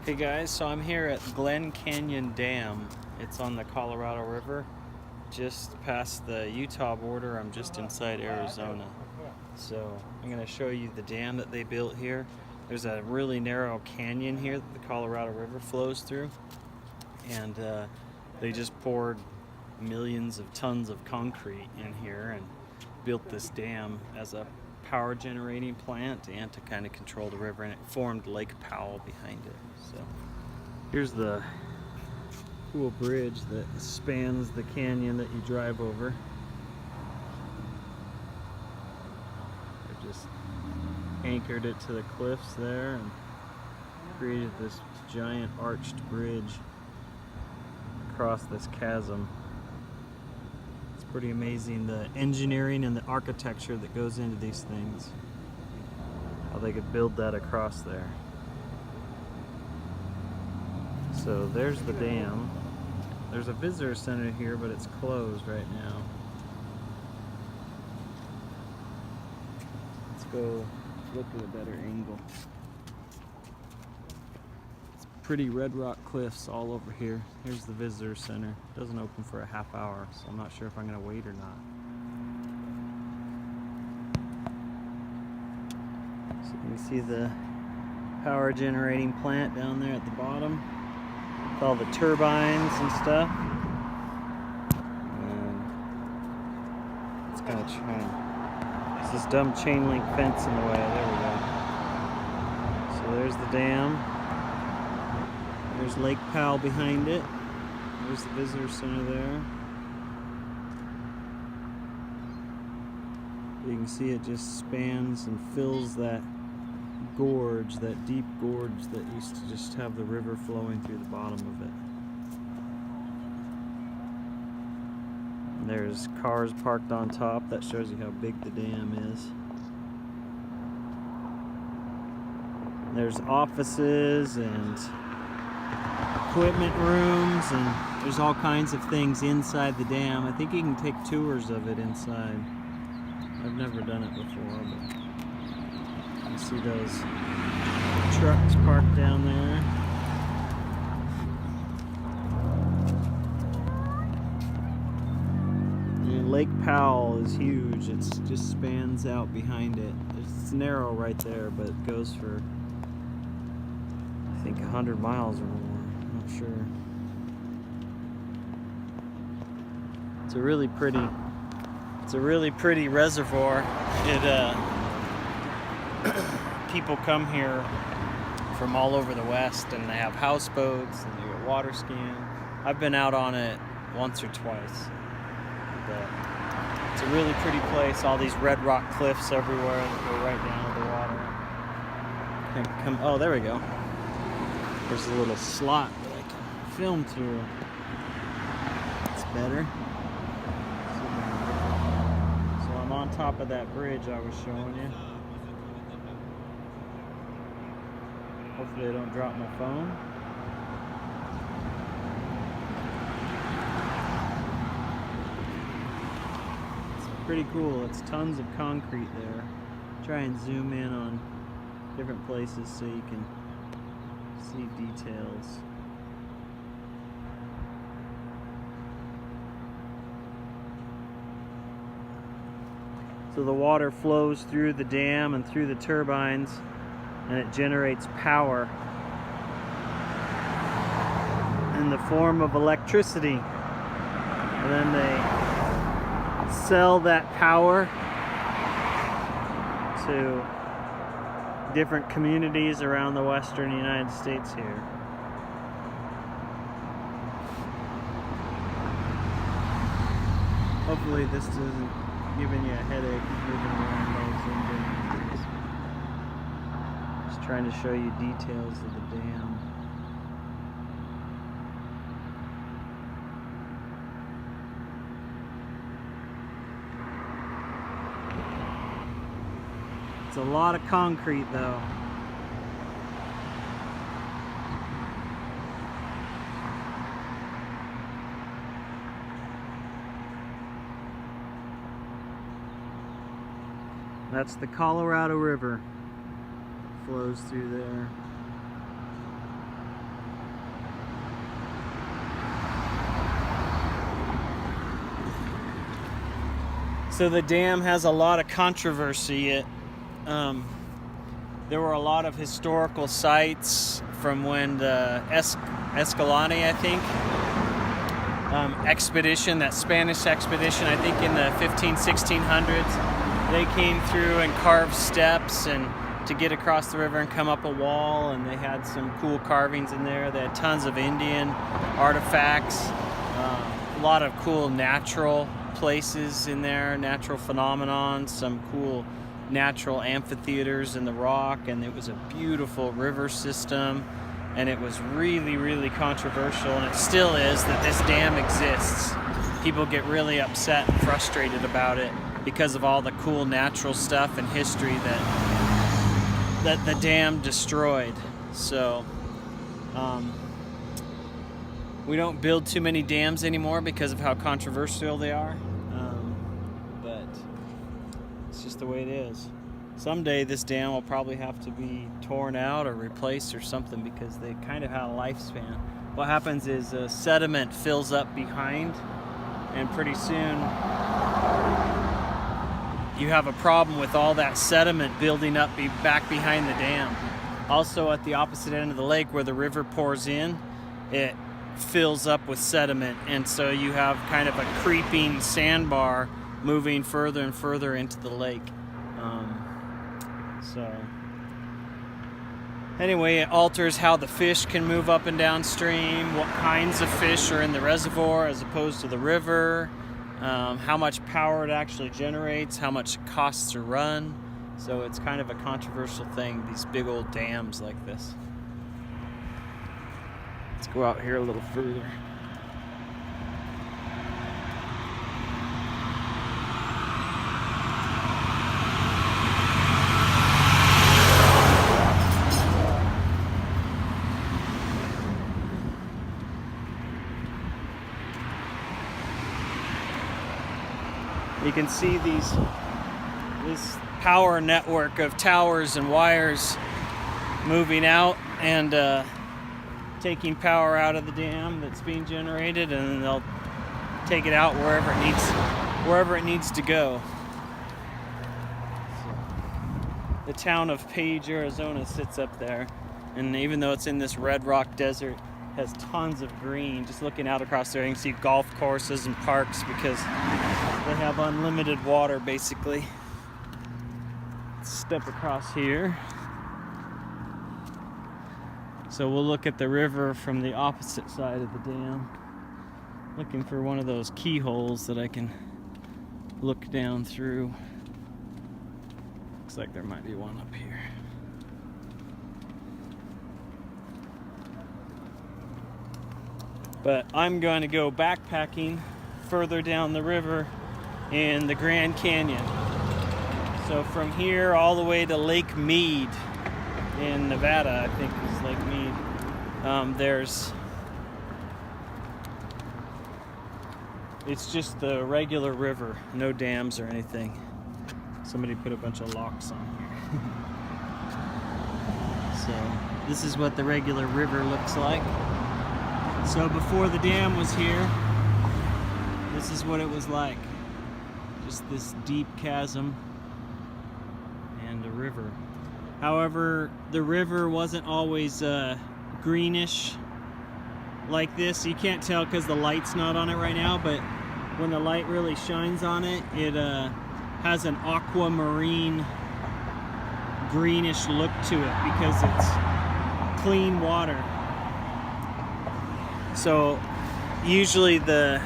Hey guys, so I'm here at Glen Canyon Dam. It's on the Colorado River, just past the Utah border. I'm just inside Arizona. So I'm going to show you the dam that they built here. There's a really narrow canyon here that the Colorado River flows through, and they just poured millions of tons of concrete in here and built this dam as a power generating plant and to kind of control the river, and it formed Lake Powell behind it. So here's the cool bridge that spans the canyon that you drive over. They've just anchored it to the cliffs there and created this giant arched bridge across this chasm. Pretty amazing, the engineering and the architecture that goes into these things, how they could build that across there. So there's the dam. There's a visitor center here, but it's closed right now. Let's go look at a better angle. Pretty red rock cliffs all over here. Here's the visitor center. It doesn't open for a half hour, so I'm not sure if I'm gonna wait or not. So you can see the power generating plant down there at the bottom with all the turbines and stuff. And it's kind of trying. There's this dumb chain link fence in the way. There we go. So there's the dam. There's Lake Powell behind it. There's the visitor center there. You can see it just spans and fills that gorge, that deep gorge that used to just have the river flowing through the bottom of it. And there's cars parked on top. That shows you how big the dam is. There's offices and equipment rooms, and there's all kinds of things inside the dam. I think you can take tours of it inside. I've never done it before, but you see those trucks parked down there. And Lake Powell is huge. It just spans out behind it. It's narrow right there, but it goes for I think 100 miles or more. Sure. It's a really pretty reservoir. People come here from all over the West, and they have houseboats and they go water skiing. I've been out on it once or twice. But it's a really pretty place. All these red rock cliffs everywhere that go right down to the water. Oh, there we go. There's a little slot that I can film through. It's better. So I'm on top of that bridge I was showing you. Hopefully I don't drop my phone. It's pretty cool. It's tons of concrete there. Try and zoom in on different places so you can see details. So the water flows through the dam and through the turbines, and it generates power in the form of electricity. And then they sell that power to different communities around the western United States here. Hopefully this isn't giving you a headache moving around all those dams. Just trying to show you details of the dam. It's a lot of concrete though. That's the Colorado River. Flows through there. So the dam has a lot of controversy. There were a lot of historical sites from when the Escalante, I think, expedition, that Spanish expedition, I think in the 1600s, they came through and carved steps and to get across the river and come up a wall, and they had some cool carvings in there. They had tons of Indian artifacts, a lot of cool natural places in there, natural phenomenon, some cool natural amphitheaters in the rock, and it was a beautiful river system, and it was really, really controversial, and it still is, that this dam exists. People get really upset and frustrated about it because of all the cool natural stuff and history that the dam destroyed. So we don't build too many dams anymore because of how controversial they are. But it's just the way it is. Someday this dam will probably have to be torn out or replaced or something because they kind of had a lifespan. What happens is sediment fills up behind, and pretty soon you have a problem with all that sediment building up back behind the dam. Also at the opposite end of the lake where the river pours in, it fills up with sediment, and so you have kind of a creeping sandbar moving further and further into the lake. So anyway, it alters how the fish can move up and downstream, what kinds of fish are in the reservoir as opposed to the river, how much power it actually generates, how much it costs to run. So it's kind of a controversial thing, these big old dams like this. Let's go out here a little further. You can see this power network of towers and wires moving out and taking power out of the dam that's being generated, and then they'll take it out wherever it needs to go. So, the town of Page, Arizona sits up there, and even though it's in this red rock desert, has tons of green. Just looking out across there, you can see golf courses and parks because they have unlimited water basically. Let's step across here. So we'll look at the river from the opposite side of the dam. Looking for one of those keyholes that I can look down through. Looks like there might be one up here. But I'm going to go backpacking further down the river in the Grand Canyon. So from here all the way to Lake Mead in Nevada, I think is Lake Mead. It's just the regular river, no dams or anything. Somebody put a bunch of locks on here. So this is what the regular river looks like. So before the dam was here, this is what it was like. Just this deep chasm and a river. However, the river wasn't always greenish like this. You can't tell because the light's not on it right now, but when the light really shines on it, it has an aquamarine greenish look to it because it's clean water. So usually the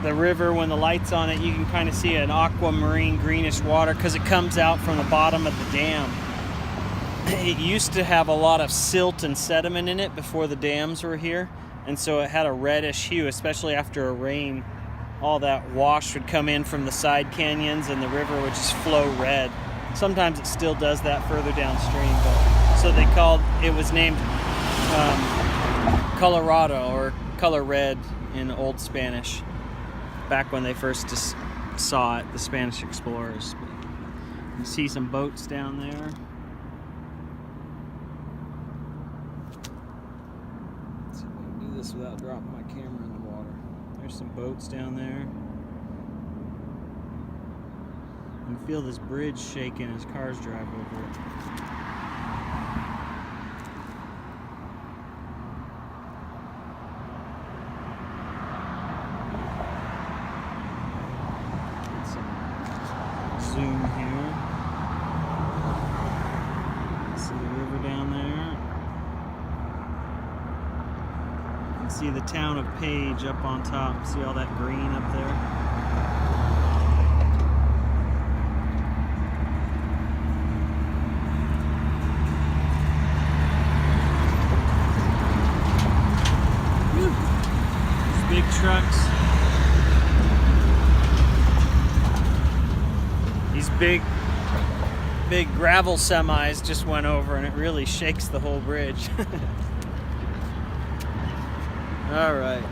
river, when the light's on it, you can kind of see an aquamarine greenish water because it comes out from the bottom of the dam. It used to have a lot of silt and sediment in it before the dams were here, and so it had a reddish hue, especially after a rain. All that wash would come in from the side canyons and the river would just flow red. Sometimes it still does that further downstream, but so it was named Colorado, or color red in Old Spanish, back when they first saw it, the Spanish explorers. But you see some boats down there. Let's see if I can do this without dropping my camera in the water. There's some boats down there. You can feel this bridge shaking as cars drive over it. Get some zoom here. See the river down there. You can see the town of Page up on top. See all that green up there? Big trucks. These big gravel semis just went over and it really shakes the whole bridge. All right.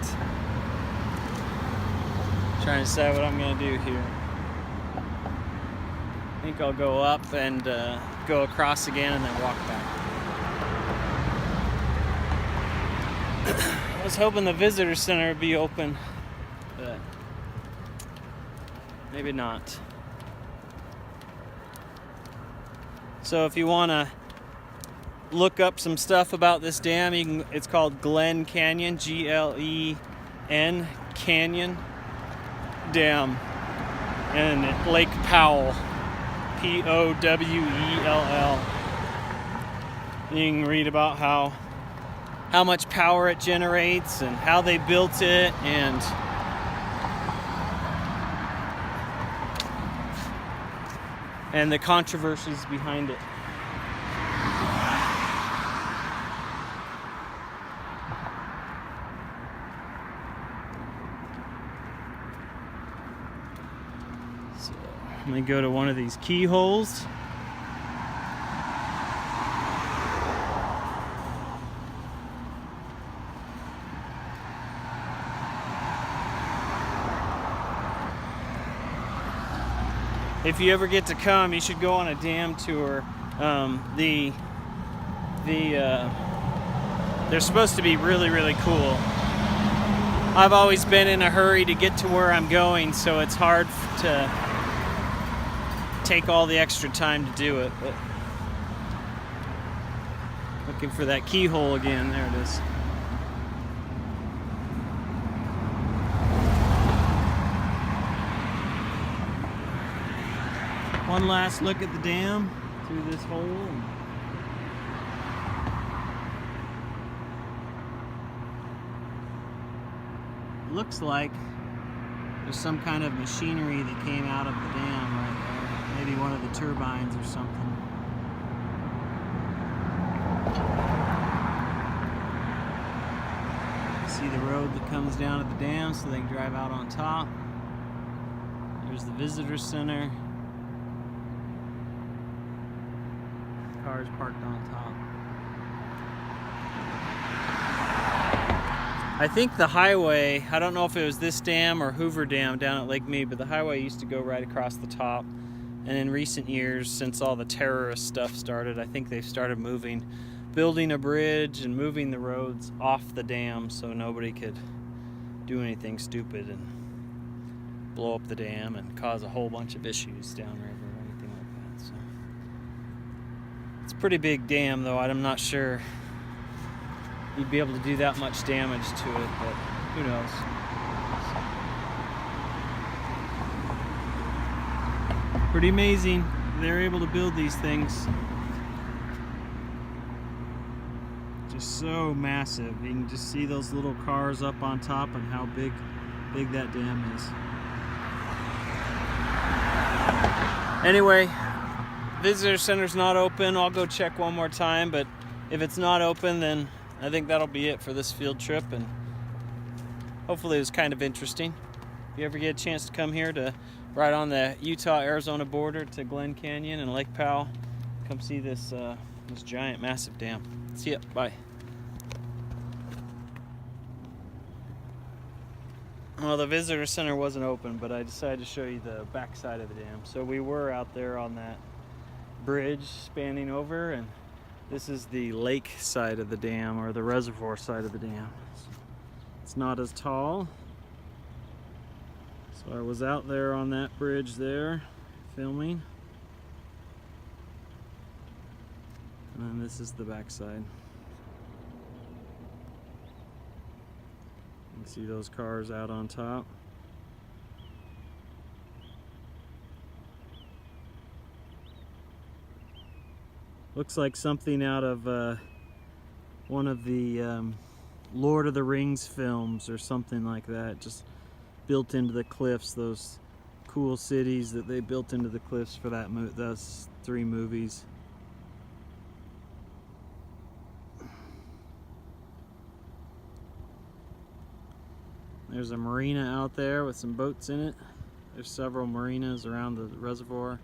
Trying to decide what I'm gonna do here. I think I'll go up and go across again and then walk back. I was hoping the visitor center would be open, but maybe not. So if you want to look up some stuff about this dam, it's called Glen Canyon, G-L-E-N Canyon Dam, and Lake Powell, P-O-W-E-L-L. You can read about how much power it generates and how they built it and the controversies behind it. So I'm gonna go to one of these keyholes. If you ever get to come, you should go on a dam tour. They're supposed to be really, really cool. I've always been in a hurry to get to where I'm going, so it's hard to take all the extra time to do it. But looking for that keyhole again. There it is. One last look at the dam through this hole. It looks like there's some kind of machinery that came out of the dam right there. Maybe one of the turbines or something. See the road that comes down to the dam so they can drive out on top. There's the visitor center. Cars parked on top. I think the highway, I don't know if it was this dam or Hoover Dam down at Lake Mead, but the highway used to go right across the top. And in recent years, since all the terrorist stuff started, I think they've started building a bridge and moving the roads off the dam so nobody could do anything stupid and blow up the dam and cause a whole bunch of issues downriver. It's a pretty big dam, though. I'm not sure you'd be able to do that much damage to it, but who knows. Pretty amazing. They're able to build these things. Just so massive. You can just see those little cars up on top and how big that dam is. Anyway, visitor center's not open. I'll go check one more time, but if it's not open, then I think that'll be it for this field trip, and hopefully it was kind of interesting. If you ever get a chance to come here to right on the Utah-Arizona border to Glen Canyon and Lake Powell, come see this giant, massive dam. See ya. Bye. Well, the visitor center wasn't open, but I decided to show you the back side of the dam. So we were out there on that bridge spanning over, and this is the lake side of the dam, or the reservoir side of the dam. It's not as tall. So I was out there on that bridge there. filming. And then this is the backside. You can see those cars out on top. Looks like something out of one of the Lord of the Rings films or something like that. Just built into the cliffs, those cool cities that they built into the cliffs for those 3 movies. There's a marina out there with some boats in it. There's several marinas around the reservoir.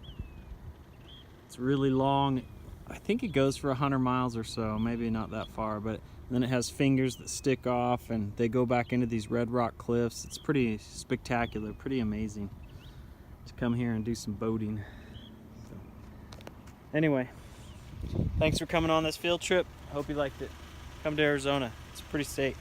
It's really long. I think it goes for 100 miles or so, maybe not that far, but then it has fingers that stick off and they go back into these red rock cliffs. It's pretty spectacular, pretty amazing to come here and do some boating. So, anyway, thanks for coming on this field trip. Hope you liked it. Come to Arizona. It's a pretty state.